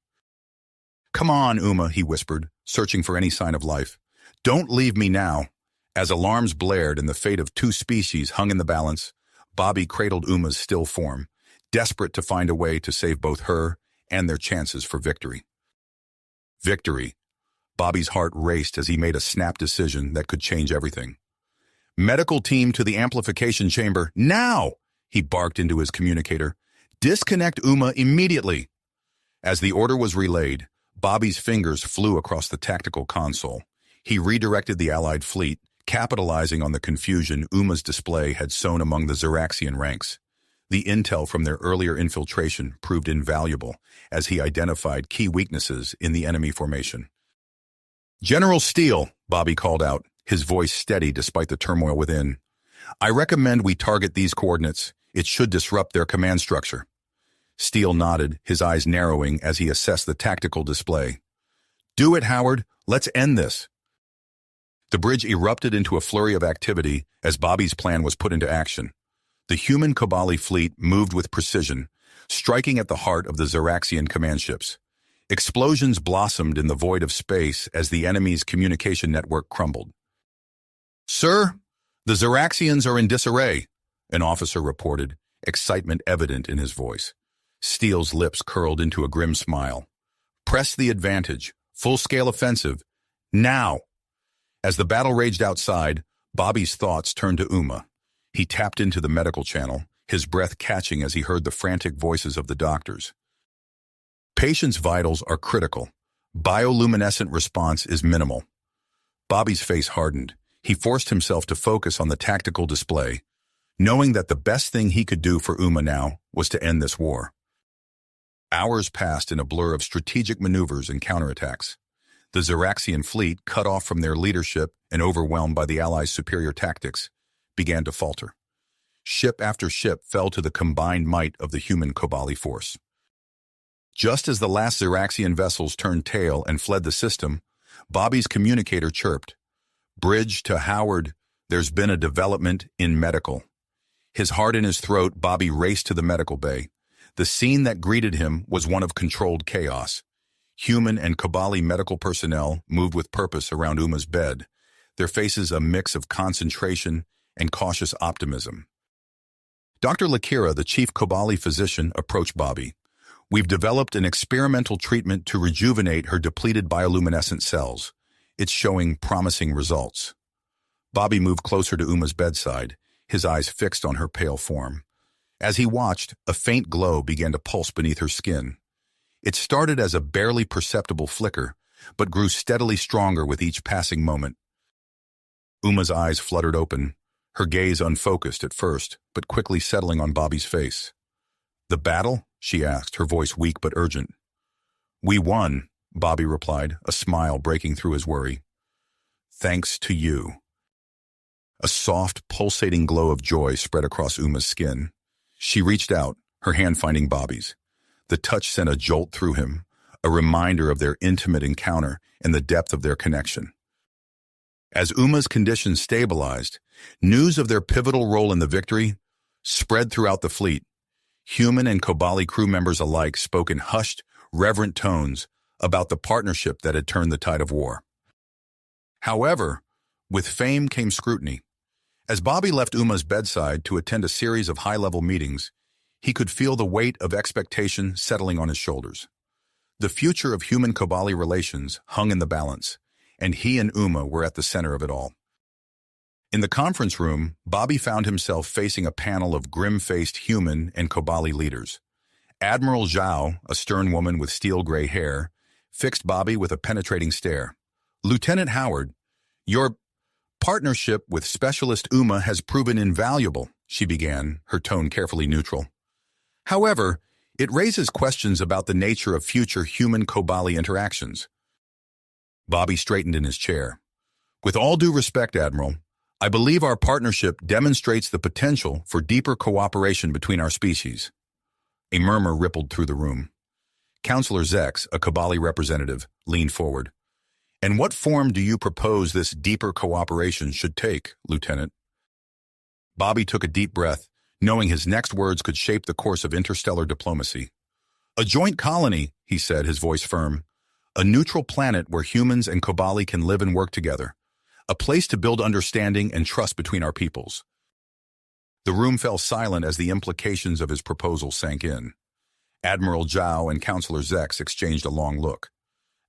"Come on, Uma," he whispered, searching for any sign of life. "Don't leave me now." As alarms blared and the fate of two species hung in the balance, Bobby cradled Uma's still form, desperate to find a way to save both her and their chances for victory. Victory. Bobby's heart raced as he made a snap decision that could change everything. "Medical team to the amplification chamber, now!" he barked into his communicator. "Disconnect Uma immediately." As the order was relayed, Bobby's fingers flew across the tactical console. He redirected the Allied fleet, capitalizing on the confusion Uma's display had sown among the Zyraxian ranks. The intel from their earlier infiltration proved invaluable as he identified key weaknesses in the enemy formation. "General Steele," Bobby called out, his voice steady despite the turmoil within. "I recommend we target these coordinates. It should disrupt their command structure." Steele nodded, his eyes narrowing as he assessed the tactical display. "Do it, Howard. Let's end this." The bridge erupted into a flurry of activity as Bobby's plan was put into action. The human Kobali fleet moved with precision, striking at the heart of the Zyraxian command ships. Explosions blossomed in the void of space as the enemy's communication network crumbled. "Sir, the Zyraxians are in disarray," an officer reported, excitement evident in his voice. Steele's lips curled into a grim smile. "Press the advantage. Full-scale offensive. Now!" As the battle raged outside, Bobby's thoughts turned to Uma. He tapped into the medical channel, his breath catching as he heard the frantic voices of the doctors. "Patient's vitals are critical. Bioluminescent response is minimal." Bobby's face hardened. He forced himself to focus on the tactical display, knowing that the best thing he could do for Uma now was to end this war. Hours passed in a blur of strategic maneuvers and counterattacks. The Zyraxian fleet, cut off from their leadership and overwhelmed by the Allies' superior tactics, began to falter. Ship after ship fell to the combined might of the human Kobali force. Just as the last Zyraxian vessels turned tail and fled the system, Bobby's communicator chirped. "Bridge to Howard, there's been a development in medical." His heart in his throat, Bobby raced to the medical bay. The scene that greeted him was one of controlled chaos. Human and Kobali medical personnel moved with purpose around Uma's bed, their faces a mix of concentration and cautious optimism. Dr. Lakira, the chief Kobali physician, approached Bobby. "We've developed an experimental treatment to rejuvenate her depleted bioluminescent cells. It's showing promising results." Bobby moved closer to Uma's bedside, his eyes fixed on her pale form. As he watched, a faint glow began to pulse beneath her skin. It started as a barely perceptible flicker, but grew steadily stronger with each passing moment. Uma's eyes fluttered open, her gaze unfocused at first, but quickly settling on Bobby's face. "The battle?" she asked, her voice weak but urgent. "We won," Bobby replied, a smile breaking through his worry. "Thanks to you." A soft, pulsating glow of joy spread across Uma's skin. She reached out, her hand finding Bobby's. The touch sent a jolt through him, a reminder of their intimate encounter and the depth of their connection. As Uma's condition stabilized, news of their pivotal role in the victory spread throughout the fleet. Human and Kobali crew members alike spoke in hushed, reverent tones about the partnership that had turned the tide of war. However, with fame came scrutiny. As Bobby left Uma's bedside to attend a series of high-level meetings, he could feel the weight of expectation settling on his shoulders. The future of human-Kobali relations hung in the balance, and he and Uma were at the center of it all. In the conference room, Bobby found himself facing a panel of grim-faced human and Kobali leaders. Admiral Zhao, a stern woman with steel-gray hair, fixed Bobby with a penetrating stare. "Lieutenant Howard, you're..." Partnership with specialist Uma has proven invaluable, she began, her tone carefully neutral. However, it raises questions about the nature of future human-Kobali interactions. Bobby straightened in his chair. With all due respect, Admiral, I believe our partnership demonstrates the potential for deeper cooperation between our species. A murmur rippled through the room. Counselor Zex, a Kobali representative, leaned forward. And what form do you propose this deeper cooperation should take, Lieutenant? Bobby took a deep breath, knowing his next words could shape the course of interstellar diplomacy. A joint colony, he said, his voice firm. A neutral planet where humans and Kobali can live and work together. A place to build understanding and trust between our peoples. The room fell silent as the implications of his proposal sank in. Admiral Zhao and Counselor Zex exchanged a long look.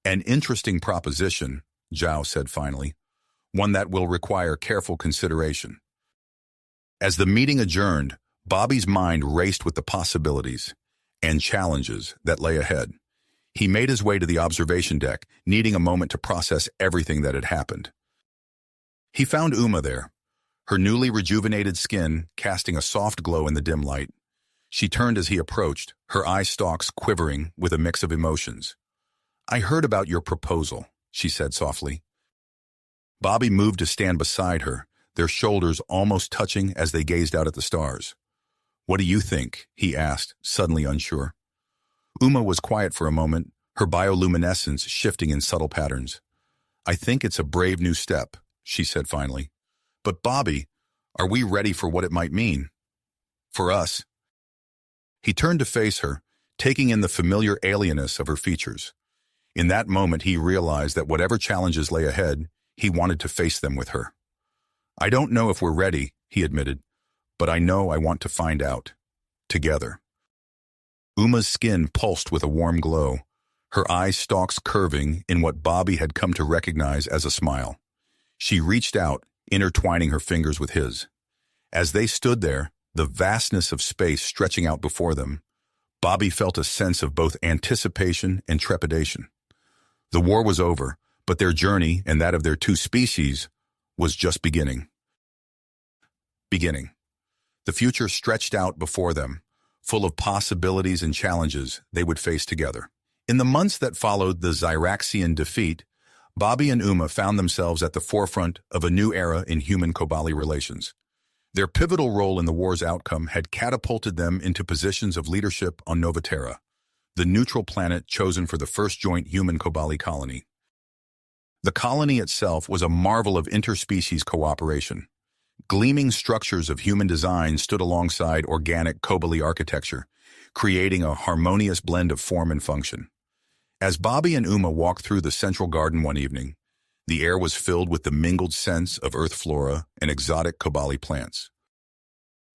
An interesting proposition, Zhao said finally, one that will require careful consideration. As the meeting adjourned, Bobby's mind raced with the possibilities and challenges that lay ahead. He made his way to the observation deck, needing a moment to process everything that had happened. He found Uma there, her newly rejuvenated skin casting a soft glow in the dim light. She turned as he approached, her eye stalks quivering with a mix of emotions. I heard about your proposal, she said softly. Bobby moved to stand beside her, their shoulders almost touching as they gazed out at the stars. What do you think? He asked, suddenly unsure. Uma was quiet for a moment, her bioluminescence shifting in subtle patterns. I think it's a brave new step, she said finally. But Bobby, are we ready for what it might mean? For us? He turned to face her, taking in the familiar alienness of her features. In that moment, he realized that whatever challenges lay ahead, he wanted to face them with her. I don't know if we're ready, he admitted, but I know I want to find out. Together. Uma's skin pulsed with a warm glow, her eye stalks curving in what Bobby had come to recognize as a smile. She reached out, intertwining her fingers with his. As they stood there, the vastness of space stretching out before them, Bobby felt a sense of both anticipation and trepidation. The war was over, but their journey and that of their two species was just beginning. The future stretched out before them, full of possibilities and challenges they would face together. In the months that followed the Zyraxian defeat, Bobby and Uma found themselves at the forefront of a new era in human-Kobali relations. Their pivotal role in the war's outcome had catapulted them into positions of leadership on Nova Terra, the neutral planet chosen for the first joint human-Kobali colony. The colony itself was a marvel of interspecies cooperation. Gleaming structures of human design stood alongside organic Kobali architecture, creating a harmonious blend of form and function. As Bobby and Uma walked through the central garden one evening, the air was filled with the mingled scents of earth flora and exotic Kobali plants.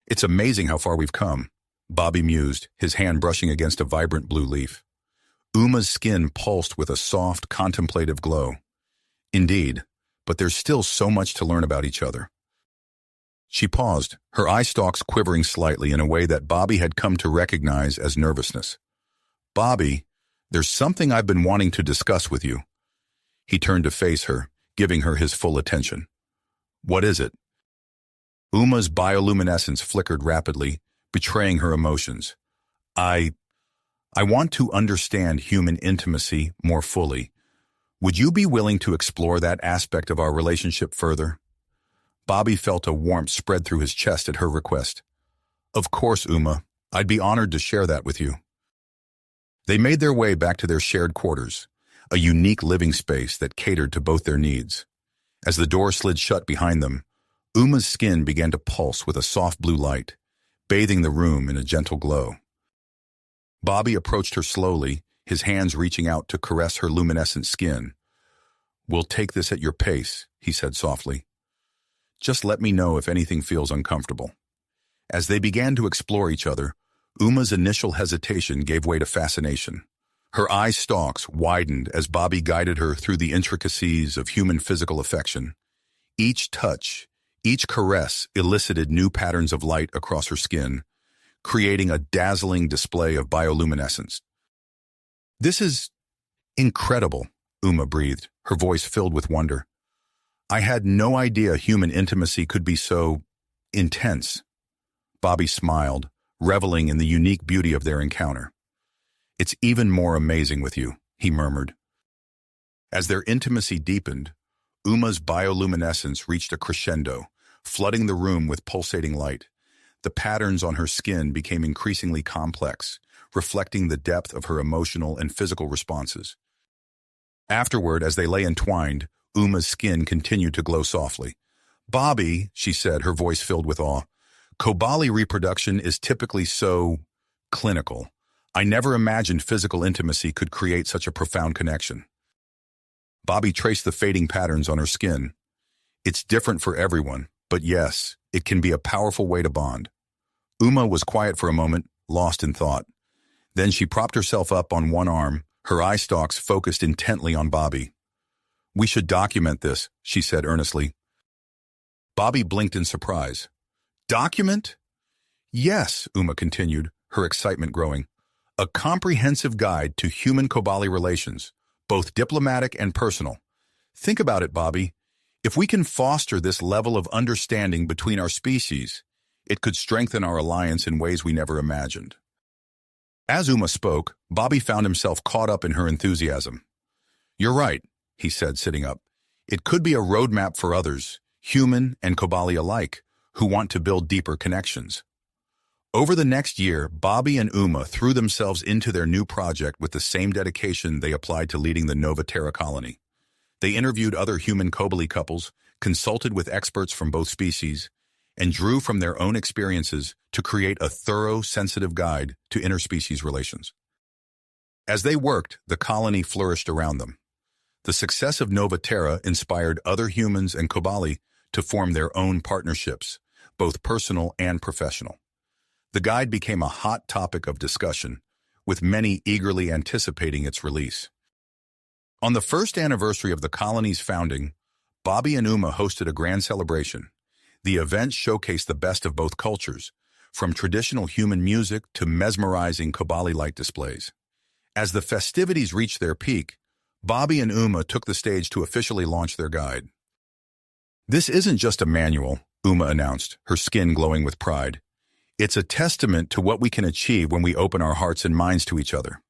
It's amazing how far we've come, Bobby mused, his hand brushing against a vibrant blue leaf. Uma's skin pulsed with a soft, contemplative glow. Indeed, but there's still so much to learn about each other. She paused, her eye stalks quivering slightly in a way that Bobby had come to recognize as nervousness. Bobby, there's something I've been wanting to discuss with you. He turned to face her, giving her his full attention. What is it? Uma's bioluminescence flickered rapidly, betraying her emotions. I want to understand human intimacy more fully. Would you be willing to explore that aspect of our relationship further? Bobby felt a warmth spread through his chest at her request. Of course, Uma. I'd be honored to share that with you. They made their way back to their shared quarters, a unique living space that catered to both their needs. As the door slid shut behind them, Uma's skin began to pulse with a soft blue light, bathing the room in a gentle glow. Bobby approached her slowly, his hands reaching out to caress her luminescent skin. We'll take this at your pace, he said softly. Just let me know if anything feels uncomfortable. As they began to explore each other, Uma's initial hesitation gave way to fascination. Her eye stalks widened as Bobby guided her through the intricacies of human physical affection. Each touch, each caress elicited new patterns of light across her skin, creating a dazzling display of bioluminescence. This is incredible, Uma breathed, her voice filled with wonder. I had no idea human intimacy could be so intense. Bobby smiled, reveling in the unique beauty of their encounter. It's even more amazing with you, he murmured. As their intimacy deepened, Uma's bioluminescence reached a crescendo, flooding the room with pulsating light. The patterns on her skin became increasingly complex, reflecting the depth of her emotional and physical responses. Afterward, as they lay entwined, Uma's skin continued to glow softly. "Bobby," she said, her voice filled with awe, "Kobali reproduction is typically so clinical. I never imagined physical intimacy could create such a profound connection." Bobby traced the fading patterns on her skin. "It's different for everyone, but yes, it can be a powerful way to bond." Uma was quiet for a moment, lost in thought. Then she propped herself up on one arm, her eye stalks focused intently on Bobby. "We should document this," she said earnestly. Bobby blinked in surprise. "Document?" "Yes," Uma continued, her excitement growing. "A comprehensive guide to human Kobali relations, both diplomatic and personal. Think about it, Bobby. If we can foster this level of understanding between our species, it could strengthen our alliance in ways we never imagined." As Uma spoke, Bobby found himself caught up in her enthusiasm. "You're right," he said, sitting up. "It could be a roadmap for others, human and Kobali alike, who want to build deeper connections." Over the next year, Bobby and Uma threw themselves into their new project with the same dedication they applied to leading the Nova Terra colony. They interviewed other human Kobali couples, consulted with experts from both species, and drew from their own experiences to create a thorough, sensitive guide to interspecies relations. As they worked, the colony flourished around them. The success of Nova Terra inspired other humans and Kobali to form their own partnerships, both personal and professional. The guide became a hot topic of discussion, with many eagerly anticipating its release. On the first anniversary of the colony's founding, Bobby and Uma hosted a grand celebration. The event showcased the best of both cultures, from traditional human music to mesmerizing Kobali light displays. As the festivities reached their peak, Bobby and Uma took the stage to officially launch their guide. "This isn't just a manual," Uma announced, her skin glowing with pride. "It's a testament to what we can achieve when we open our hearts and minds to each other."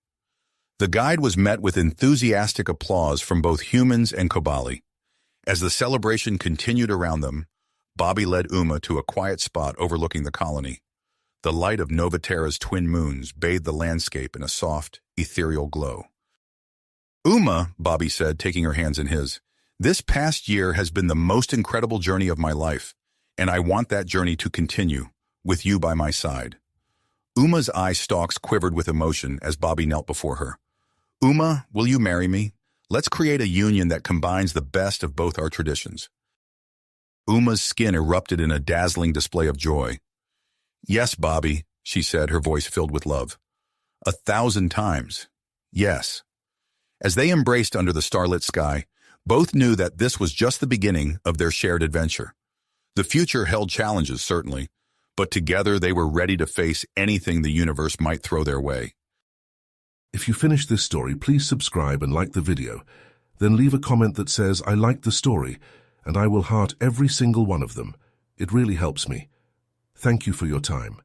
The guide was met with enthusiastic applause from both humans and Kobali. As the celebration continued around them, Bobby led Uma to a quiet spot overlooking the colony. The light of Nova Terra's twin moons bathed the landscape in a soft, ethereal glow. "Uma," Bobby said, taking her hands in his, "this past year has been the most incredible journey of my life, and I want that journey to continue, with you by my side." Uma's eye stalks quivered with emotion as Bobby knelt before her. "Uma, will you marry me? Let's create a union that combines the best of both our traditions." Uma's skin erupted in a dazzling display of joy. "Yes, Bobby," she said, her voice filled with love. 1,000 times. Yes. As they embraced under the starlit sky, both knew that this was just the beginning of their shared adventure. The future held challenges, certainly, but together they were ready to face anything the universe might throw their way. If you finished this story, please subscribe and like the video. Then leave a comment that says, "I liked the story," and I will heart every single one of them. It really helps me. Thank you for your time.